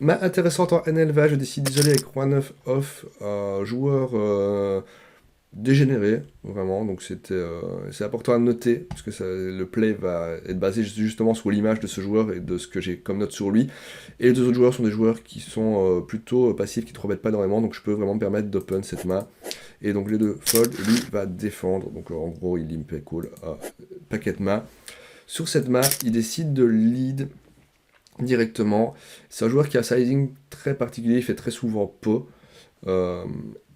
Main intéressante en NLVA, je décide d'isoler avec Roi 9 off, joueur dégénéré, vraiment, donc c'est important à noter, parce que le play va être basé justement sur l'image de ce joueur et de ce que j'ai comme note sur lui. Et les deux autres joueurs sont des joueurs qui sont plutôt passifs, qui ne te remettent pas énormément, donc je peux vraiment me permettre d'open cette main. Et donc les deux fold, lui va défendre, donc en gros il limp cool, paquet de main. Sur cette main, il décide de lead directement. C'est un joueur qui a un sizing très particulier, il fait très souvent pot. Euh,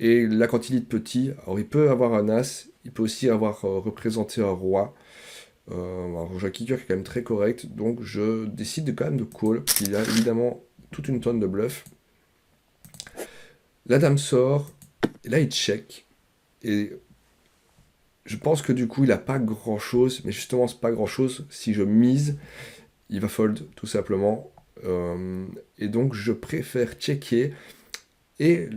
et là, quand il est petit, alors il peut avoir un as, il peut aussi avoir représenté un roi. Alors j'ai un kicker qui est quand même très correct, donc je décide quand même de call. Il a évidemment toute une tonne de bluff. La dame sort, et là il check. Et je pense que du coup il a pas grand chose, mais justement c'est pas grand chose. Si je mise, il va fold tout simplement. Et donc je préfère checker. Et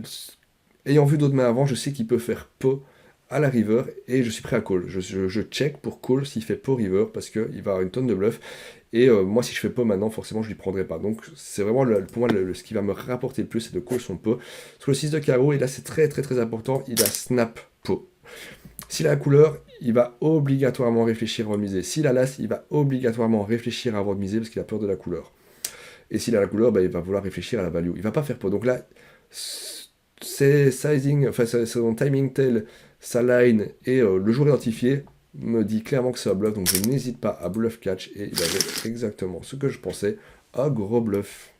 ayant vu d'autres mains avant, je sais qu'il peut faire pot à la river et je suis prêt à call. Je check pour call s'il fait pot river parce qu'il va avoir une tonne de bluff. Et moi, si je fais pot maintenant, forcément, je lui prendrai pas. Donc, c'est vraiment pour moi ce qui va me rapporter le plus, c'est de call son pot. Sur le 6 de carreau, et là, c'est très très très important, il a snap pot. S'il a la couleur, il va obligatoirement réfléchir avant de miser. S'il a l'as, il va obligatoirement réfléchir avant de miser parce qu'il a peur de la couleur. Et s'il a la couleur, bah, il va vouloir réfléchir à la value. Il va pas faire pot. Donc là, c'est sizing, enfin son timing tel, sa line et le jour identifié me dit clairement que c'est un bluff, donc je n'hésite pas à bluff catch et il avait exactement ce que je pensais, un gros bluff.